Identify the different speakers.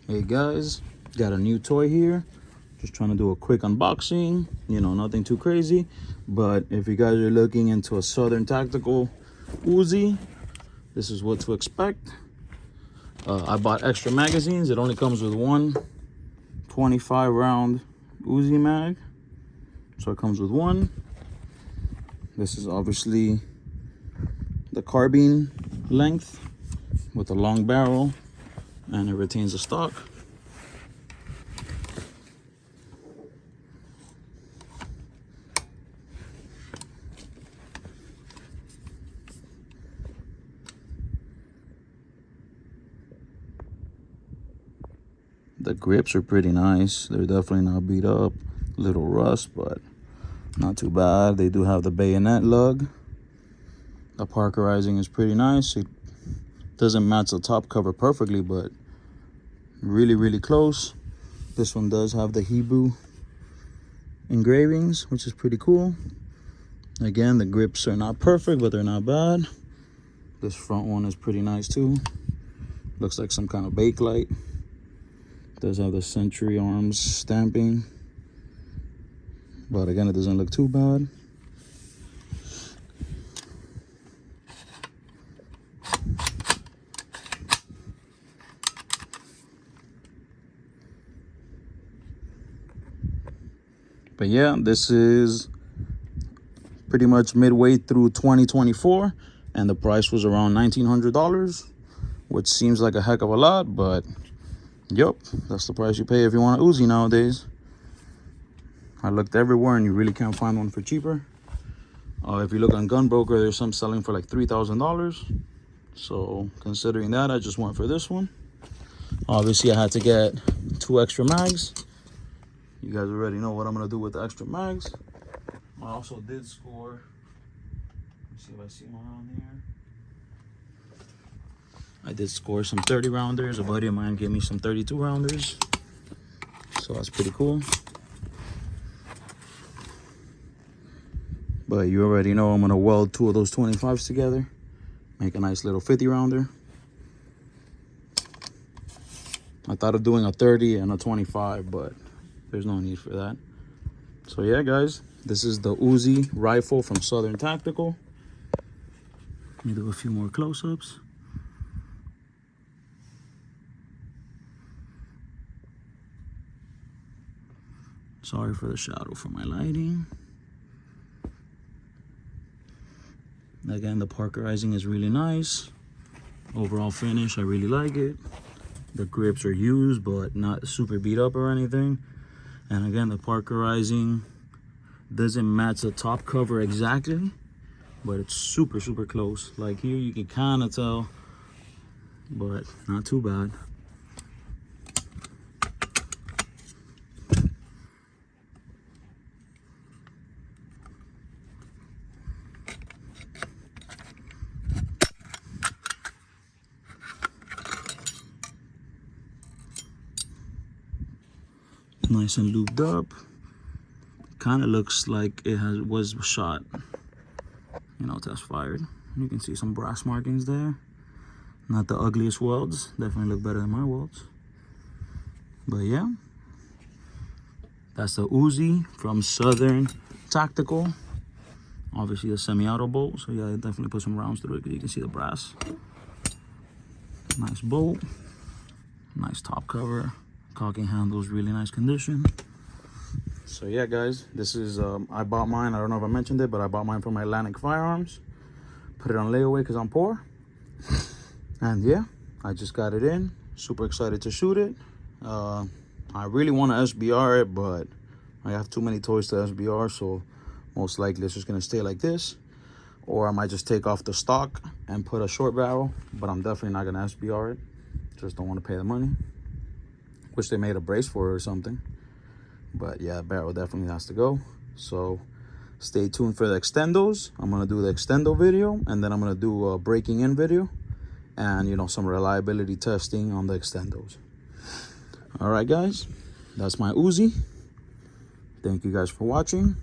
Speaker 1: Hey guys, got a new toy here. Just trying to do a quick unboxing, nothing too crazy. But if you guys are looking into a Southern Tactical Uzi, this is what to expect. I bought extra magazines. It only comes with one 25 round Uzi mag, so it comes with one. This is obviously the carbine length with a long barrel, and it retains the stock. The grips are pretty nice. They're definitely not beat up. Little rust, but not too bad. They do have the bayonet lug. The parkerizing is pretty nice. It doesn't match the top cover perfectly, but really close. This one does have the Hebrew engravings, which is pretty cool. Again, the grips are not perfect, but they're not bad. This front one is pretty nice too. Looks like some kind of bakelite. Does have the Century Arms stamping, but again, it doesn't look too bad. But yeah, this is pretty much midway through 2024, and the price was around $1,900, which seems like a heck of a lot, but yep, that's the price you pay if you want an Uzi nowadays. I looked everywhere and you really can't find one for cheaper. If you look on Gun Broker, there's some selling for like $3,000. So considering that, I just went for this one. Obviously, I had to get 2 extra mags. You guys already know what I'm gonna do with the extra mags. I also did score. Let's see if I see one on here. I did score some 30 rounders. A buddy of mine gave me some 32 rounders. So that's pretty cool. But you already know I'm gonna weld 2 of those 25s together. Make a nice little 50 rounder. I thought of doing a 30 and a 25, but there's no need for that. So yeah, guys, this is the Uzi rifle from Southern Tactical. Let me do a few more close-ups. Sorry for the shadow for my lighting. Again, the parkerizing is really nice. Overall finish, I really like it. The grips are used, but not super beat up or anything. And again, the parkerizing doesn't match the top cover exactly, but it's super close. Like here, you can kind of tell, but not too bad. Nice and lubed up. Kind of looks like it was shot, test fired. You can see some brass markings there. Not the ugliest welds, definitely look better than my welds. But yeah, that's the Uzi from Southern Tactical. Obviously a semi-auto bolt, so yeah, definitely put some rounds through it because you can see the brass. Nice bolt, nice top cover. Cocking handles, really nice condition. So yeah, guys, this is I bought mine. I don't know if I mentioned it, but I bought mine from Atlantic Firearms. Put it on layaway because I'm poor. And yeah, I just got it in. Super excited to shoot it. I really want to SBR it, but I have too many toys to SBR, so most likely it's just gonna stay like this. Or I might just take off the stock and put a short barrel, but I'm definitely not gonna SBR it. Just don't want to pay the money. Wish they made a brace for it or something. But yeah, barrel definitely has to go. So stay tuned for the extendos. I'm gonna do the extendo video, and then I'm gonna do a breaking in video, and some reliability testing on the extendos. All right, guys, that's my Uzi. Thank you guys for watching.